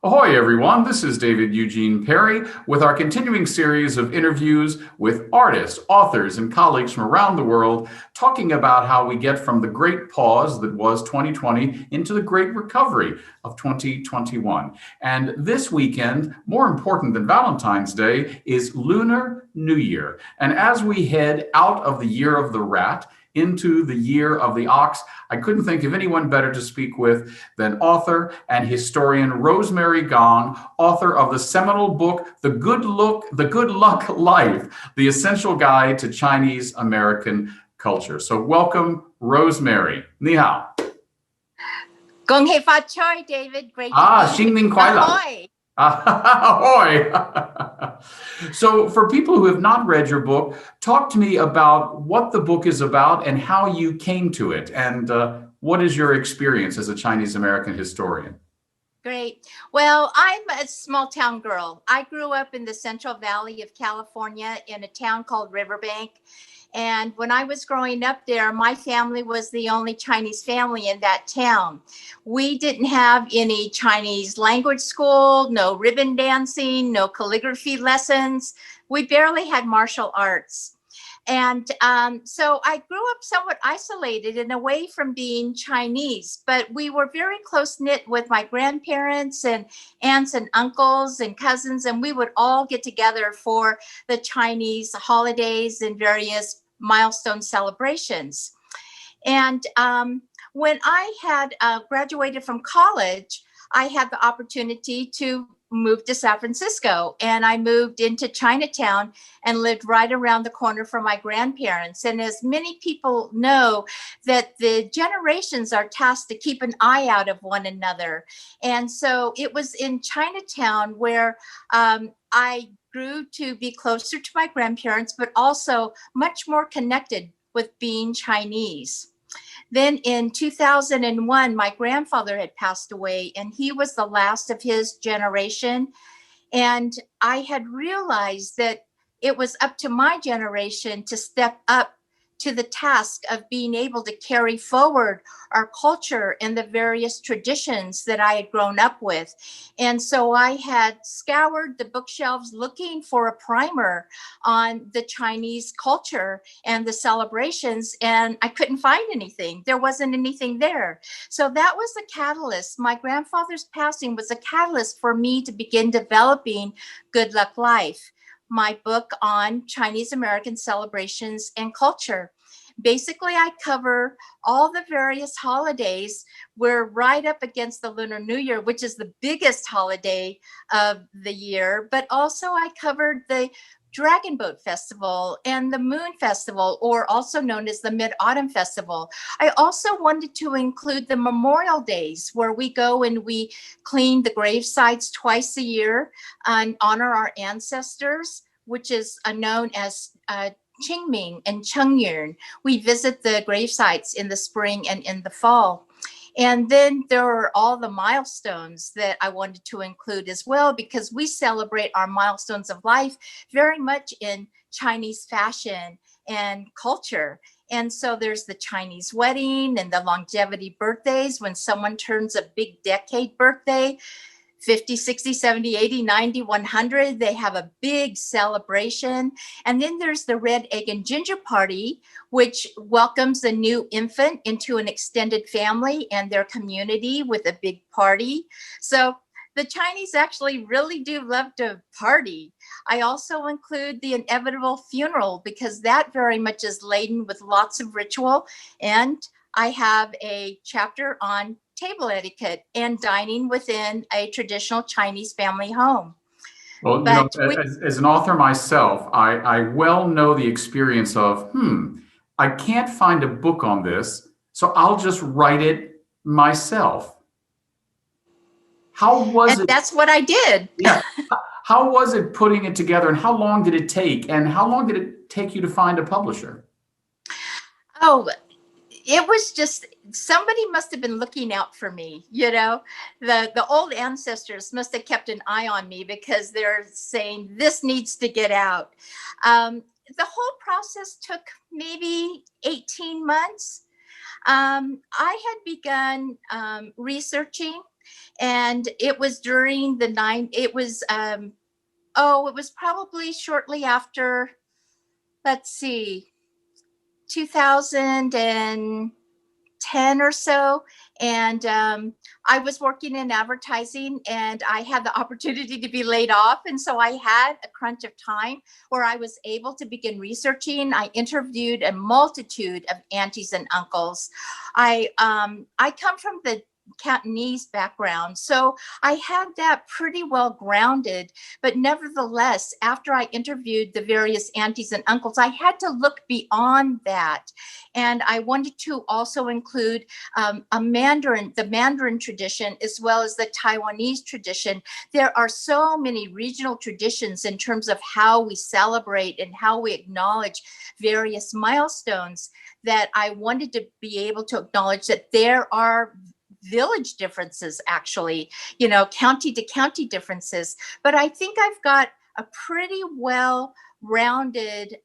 Ahoy, everyone. This is David Eugene Perry with our continuing series of interviews with artists, authors, and colleagues from around the world, talking about how we get from the great pause that was 2020 into the great recovery of 2021. And this weekend, more important than Valentine's Day, is Lunar New Year. And as we head out of the year of the rat, into the year of the ox, I couldn't think of anyone better to speak with than author and historian Rosemary Gong, author of the seminal book, The Good Luck Life, The Essential Guide to Chinese American Culture. So welcome, Rosemary. Ni hao. Gong hei fa choi, David. Great to be here. 新年快乐. Ahoy! Ahoy! So, for people who have not read your book, talk to me about what the book is about and how you came to it, and what is your experience as a Chinese American historian? Great. Well, I'm a small town girl. I grew up in the Central Valley of California in a town called Riverbank. And when I was growing up there, my family was the only Chinese family in that town. We didn't have any Chinese language school, no ribbon dancing, no calligraphy lessons. We barely had martial arts. And so I grew up somewhat isolated and away from being Chinese, but we were very close knit with my grandparents and aunts and uncles and cousins, and we would all get together for the Chinese holidays and various milestone celebrations. And when I had graduated from college, I had the opportunity to moved to San Francisco, and I moved into Chinatown and lived right around the corner from my grandparents. And as many people know, that the generations are tasked to keep an eye out of one another. And so it was in Chinatown where I grew to be closer to my grandparents, but also much more connected with being Chinese. Then in 2001, my grandfather had passed away, and he was the last of his generation. And I had realized that it was up to my generation to step up to the task of being able to carry forward our culture and the various traditions that I had grown up with. And so I had scoured the bookshelves looking for a primer on the Chinese culture and the celebrations, and I couldn't find anything. There wasn't anything there. So that was the catalyst. My grandfather's passing was a catalyst for me to begin developing Good Luck Life, my book on Chinese American celebrations and culture. Basically, I cover all the various holidays. We're right up against the Lunar New Year, which is the biggest holiday of the year, but also I covered the Dragon Boat Festival and the Moon Festival, or also known as the Mid-Autumn Festival. I also wanted to include the Memorial Days, where we go and we clean the grave sites twice a year and honor our ancestors, which is known as Qingming and Chengyun. We visit the grave sites in the spring and in the fall. And then there are all the milestones that I wanted to include as well, because we celebrate our milestones of life very much in Chinese fashion and culture. And so there's the Chinese wedding and the longevity birthdays when someone turns a big decade birthday. 50, 60, 70, 80, 90, 100. They have a big celebration. And then there's the red egg and ginger party, which welcomes a new infant into an extended family and their community with a big party. So the Chinese actually really do love to party. I also include the inevitable funeral, because that very much is laden with lots of ritual. And I have a chapter on table etiquette and dining within a traditional Chinese family home. Well, But as an author myself, I well know the experience of, I can't find a book on this, so I'll just write it myself. How was it? That's what I did. Yeah. How was it putting it together, and how long did it take? And how long did it take you to find a publisher? Oh, it was just, somebody must have been looking out for me. The old ancestors must have kept an eye on me, because they're saying this needs to get out. The whole process took maybe 18 months. I had begun researching And it was during it was, it was probably shortly after, let's see, 2010 or so. And I was working in advertising, and I had the opportunity to be laid off. And so I had a crunch of time where I was able to begin researching. I interviewed a multitude of aunties and uncles. I come from the Cantonese background, so I had that pretty well grounded. But nevertheless, after I interviewed the various aunties and uncles, I had to look beyond that. And I wanted to also include the Mandarin tradition, as well as the Taiwanese tradition. There are so many regional traditions in terms of how we celebrate and how we acknowledge various milestones, that I wanted to be able to acknowledge that there are village differences, actually, county to county differences. But I think I've got a pretty well rounded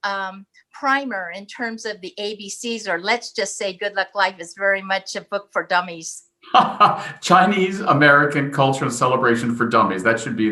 primer in terms of the ABCs, or let's just say Good Luck Life is very much a book for dummies. Chinese American Culture and Celebration for Dummies. That should be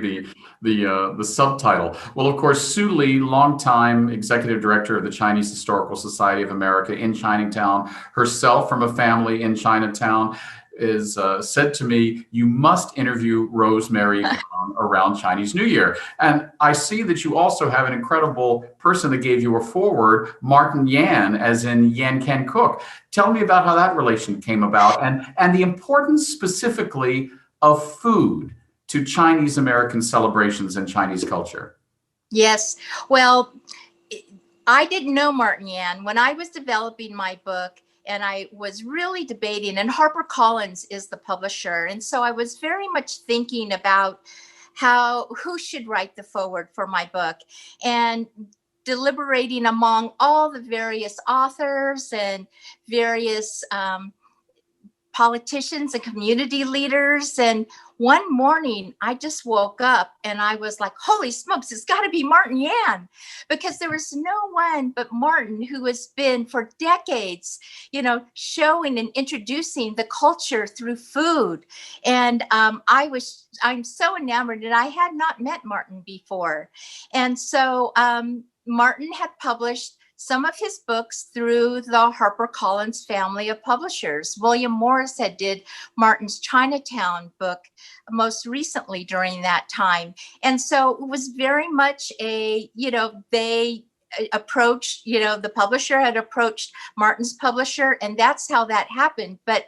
the subtitle. Well, of course, Sue Lee, longtime executive director of the Chinese Historical Society of America in Chinatown, herself from a family in Chinatown, is said to me, you must interview Rosemary Gong around Chinese New Year. And I see that you also have an incredible person that gave you a foreword, Martin Yan, as in Yan Can Cook. Tell me about how that relation came about, and the importance specifically of food to Chinese American celebrations and Chinese culture. Yes. Well, I didn't know Martin Yan when I was developing my book. And I was really debating, and HarperCollins is the publisher. And so I was very much thinking about who should write the foreword for my book, and deliberating among all the various authors and various politicians and community leaders. And one morning I just woke up and I was like, holy smokes, it's got to be Martin Yan, because there was no one but Martin who has been for decades, showing and introducing the culture through food. And I'm so enamored, and I had not met Martin before. And so Martin had published some of his books through the HarperCollins family of publishers. William Morris had did Martin's Chinatown book most recently during that time. And so it was very much they approached, the publisher had approached Martin's publisher, and that's how that happened. But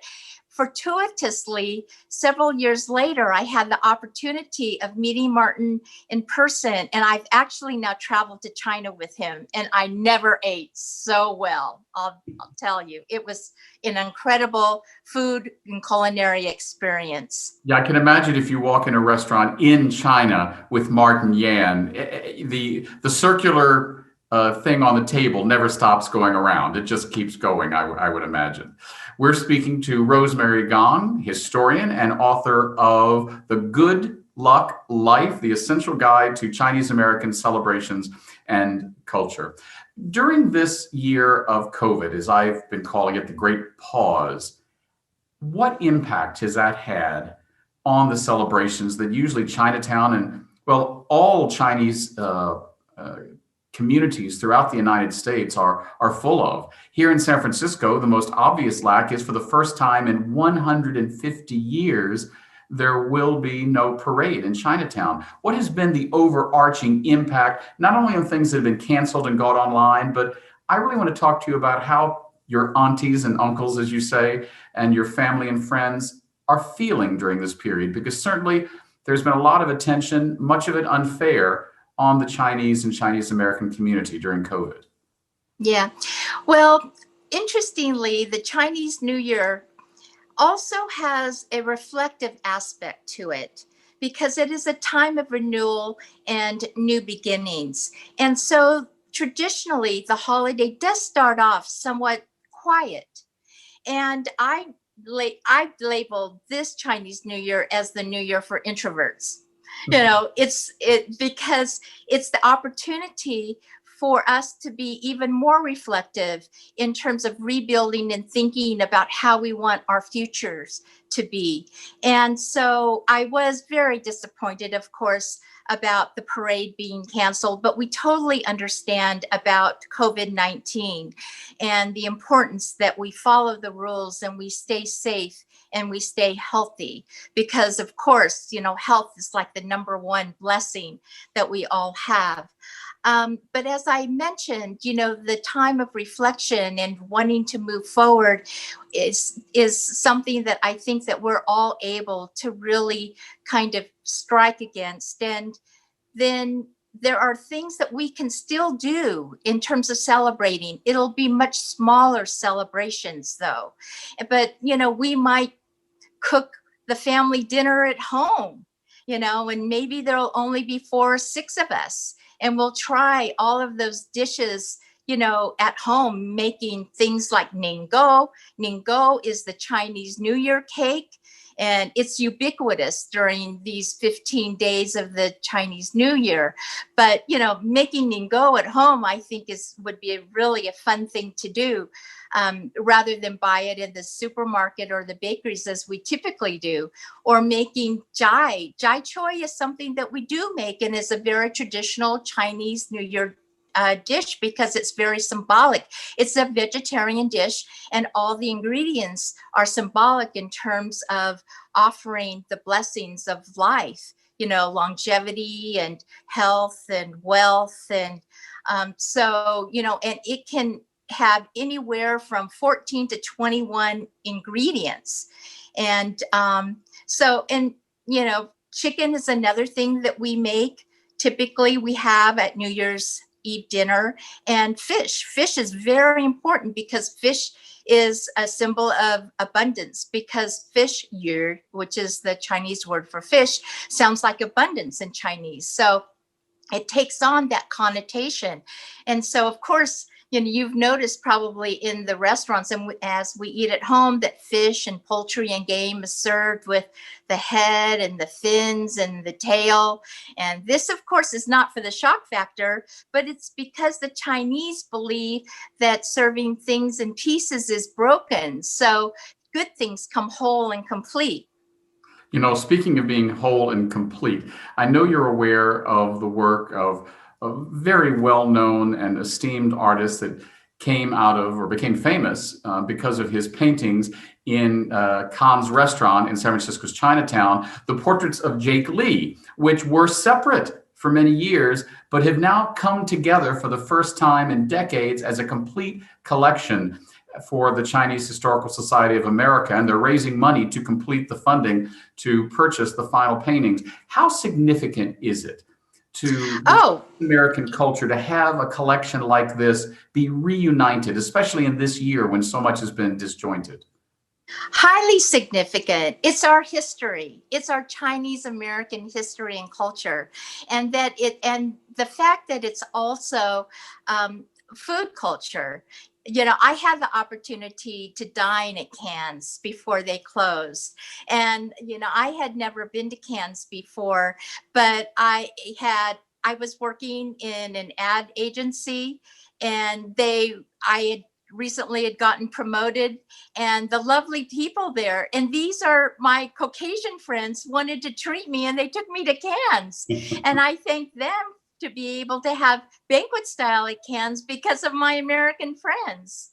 fortuitously, several years later, I had the opportunity of meeting Martin in person, and I've actually now traveled to China with him, and I never ate so well. I'll tell you, it was an incredible food and culinary experience. Yeah, I can imagine if you walk in a restaurant in China with Martin Yan, the circular thing on the table never stops going around. It just keeps going, I would imagine. We're speaking to Rosemary Gong, historian and author of The Good Luck Life, The Essential Guide to Chinese American Celebrations and Culture. During this year of COVID, as I've been calling it, the Great Pause, what impact has that had on the celebrations that usually Chinatown and, well, all Chinese communities throughout the United States are full of? Here in San Francisco, the most obvious lack is, for the first time in 150 years, there will be no parade in Chinatown. What has been the overarching impact, not only on things that have been canceled and gone online, but I really want to talk to you about how your aunties and uncles, as you say, and your family and friends are feeling during this period, because certainly there's been a lot of attention, much of it unfair, on the Chinese and Chinese American community during COVID. Yeah. Well, interestingly, the Chinese New Year also has a reflective aspect to it, because it is a time of renewal and new beginnings. And so traditionally, the holiday does start off somewhat quiet. And I labeled this Chinese New Year as the New Year for introverts. It's because it's the opportunity for us to be even more reflective in terms of rebuilding and thinking about how we want our futures to be. And so I was very disappointed, of course, about the parade being canceled, but we totally understand about COVID-19 and the importance that we follow the rules and we stay safe and we stay healthy, because of course, health is like the number one blessing that we all have. But as I mentioned, the time of reflection and wanting to move forward is something that I think that we're all able to really kind of strike against. And then there are things that we can still do in terms of celebrating. It'll be much smaller celebrations though. But, we might cook the family dinner at home, and maybe there'll only be 4 or 6 of us. And we'll try all of those dishes, at home, making things like ninggo. Ninggo is the Chinese New Year cake, and it's ubiquitous during these 15 days of the Chinese New Year. But, making ninggo at home, I think would be really a fun thing to do, rather than buy it in the supermarket or the bakeries as we typically do. Or making jai. Jai choy is something that we do make and is a very traditional Chinese New Year dish because it's very symbolic. It's a vegetarian dish, and all the ingredients are symbolic in terms of offering the blessings of life, longevity and health and wealth. And and it can have anywhere from 14 to 21 ingredients. And chicken is another thing that we make. Typically we have at New Year's Eve dinner. And fish is very important because fish is a symbol of abundance, because fish yu, which is the Chinese word for fish, sounds like abundance in Chinese. So it takes on that connotation. And so, of course, you've noticed probably in the restaurants and as we eat at home that fish and poultry and game is served with the head and the fins and the tail. And this, of course, is not for the shock factor, but it's because the Chinese believe that serving things in pieces is broken. So good things come whole and complete. Speaking of being whole and complete, I know you're aware of the work of a very well-known and esteemed artist that came out of or became famous because of his paintings in Khan's restaurant in San Francisco's Chinatown, the portraits of Jake Lee, which were separate for many years, but have now come together for the first time in decades as a complete collection for the Chinese Historical Society of America, and they're raising money to complete the funding to purchase the final paintings. How significant is it to American culture to have a collection like this be reunited, especially in this year when so much has been disjointed? Highly significant. It's our history. It's our Chinese American history and culture. And the fact that it's also food culture. I had the opportunity to dine at Cannes before they closed. And, I had never been to Cannes before, but I was working in an ad agency, and I had recently gotten promoted, and the lovely people there, and these are my Caucasian friends, wanted to treat me, and they took me to Cannes. And I thank them to be able to have banquet style at Cannes because of my American friends.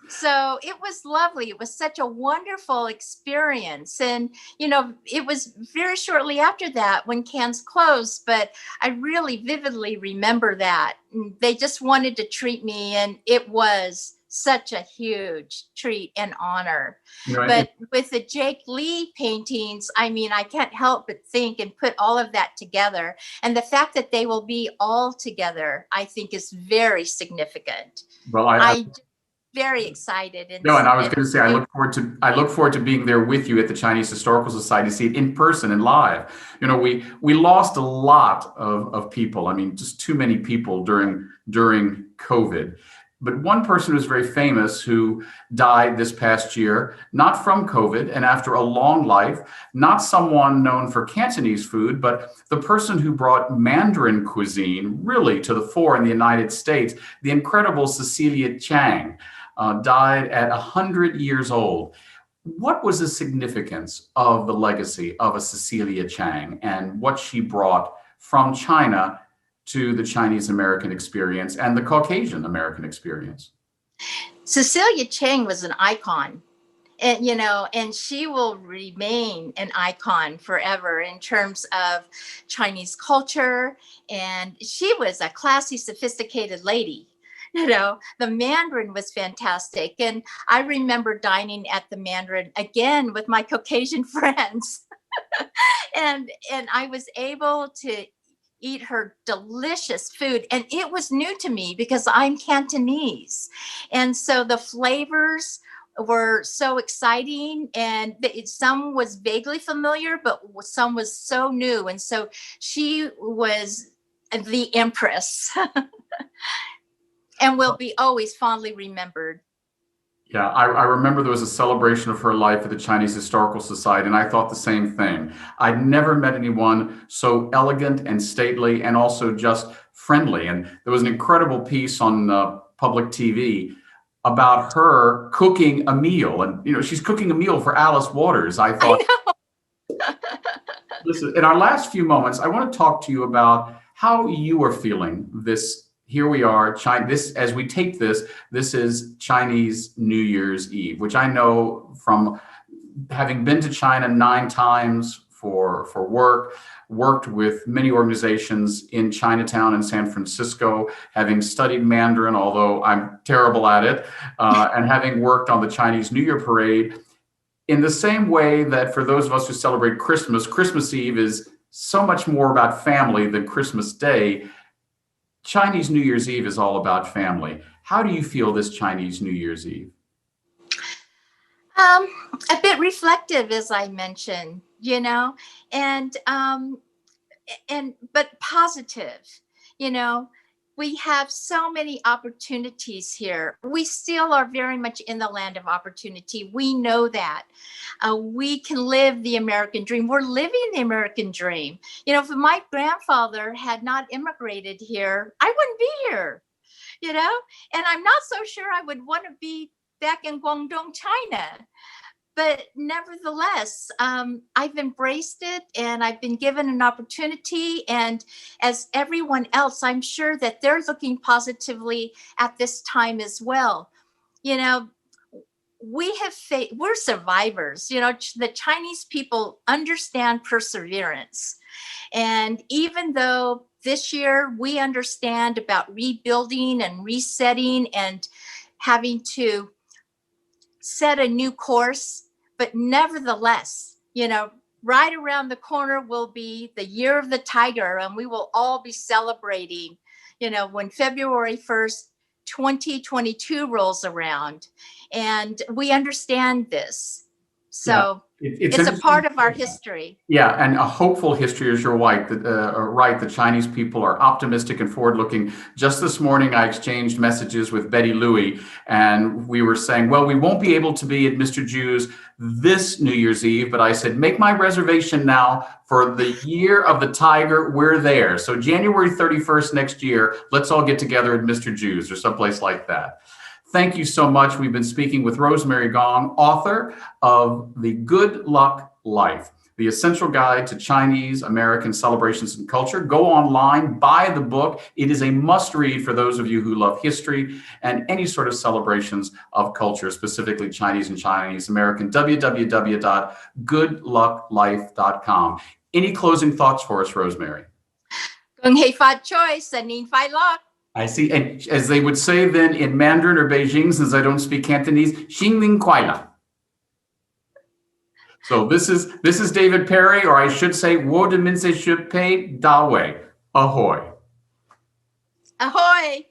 So it was lovely. It was such a wonderful experience. And, it was very shortly after that when Cannes closed, but I really vividly remember that. They just wanted to treat me, and it was such a huge treat and honor. Right. But with the Jake Lee paintings, I can't help but think and put all of that together. And the fact that they will be all together, I think, is very significant. Well, I'm very excited. And I was going to say, I look forward to being there with you at the Chinese Historical Society to see it in person and live. We lost a lot of people. Just too many people during COVID. but one person who's very famous who died this past year, not from COVID and after a long life, not someone known for Cantonese food, but the person who brought Mandarin cuisine really to the fore in the United States, the incredible Cecilia Chang, died at 100 years old. What was the significance of the legacy of a Cecilia Chang and what she brought from China to the Chinese American experience and the Caucasian American experience? Cecilia Chang was an icon. And, and she will remain an icon forever in terms of Chinese culture. And she was a classy, sophisticated lady. The Mandarin was fantastic. And I remember dining at the Mandarin again with my Caucasian friends. and I was able to eat her delicious food. And it was new to me because I'm Cantonese. And so the flavors were so exciting, and some was vaguely familiar, but some was so new. And so she was the empress and will be always fondly remembered. Yeah, I remember there was a celebration of her life at the Chinese Historical Society, and I thought the same thing. I'd never met anyone so elegant and stately and also just friendly. And there was an incredible piece on public TV about her cooking a meal. And, she's cooking a meal for Alice Waters. I thought, listen, in our last few moments, I want to talk to you about how you are feeling this. Here we are, as we tape this is Chinese New Year's Eve, which I know from having been to China 9 times for work, worked with many organizations in Chinatown and San Francisco, having studied Mandarin, although I'm terrible at it, and having worked on the Chinese New Year parade. In the same way that for those of us who celebrate Christmas, Christmas Eve is so much more about family than Christmas Day. Chinese New Year's Eve is all about family. How do you feel this Chinese New Year's Eve? A bit reflective, as I mentioned, and but positive. We have so many opportunities here. We still are very much in the land of opportunity. We know that. We can live the American dream. We're living the American dream. If my grandfather had not immigrated here, I wouldn't be here, and I'm not so sure I would want to be back in Guangdong, China. But nevertheless, I've embraced it and I've been given an opportunity. And as everyone else, I'm sure that they're looking positively at this time as well. We're survivors. The Chinese people understand perseverance. And even though this year we understand about rebuilding and resetting and having to set a new course, but nevertheless, right around the corner will be the year of the tiger, and we will all be celebrating, when February 1st, 2022 rolls around, and we understand this. So it's a part of our history. Yeah, and a hopeful history, as you're right. The Chinese people are optimistic and forward-looking. Just this morning, I exchanged messages with Betty Louie, and we were saying, well, we won't be able to be at Mr. Jew's this New Year's Eve, but I said, make my reservation now for the year of the tiger. We're there. So January 31st next year, let's all get together at Mr. Jew's or someplace like that. Thank you so much. We've been speaking with Rosemary Gong, author of The Good Luck Life, The Essential Guide to Chinese American Celebrations and Culture. Go online, buy the book. It is a must read for those of you who love history and any sort of celebrations of culture, specifically Chinese and Chinese American. www.goodlucklife.com. Any closing thoughts for us, Rosemary? Gong hei fat choice and nin fai luck. I see. And as they would say then in Mandarin or Beijing, since I don't speak Cantonese, Xing Ling Kuai La. So this is David Perry, or I should say, Wo de Min Se Shu Pei Da Wei. Ahoy. Ahoy.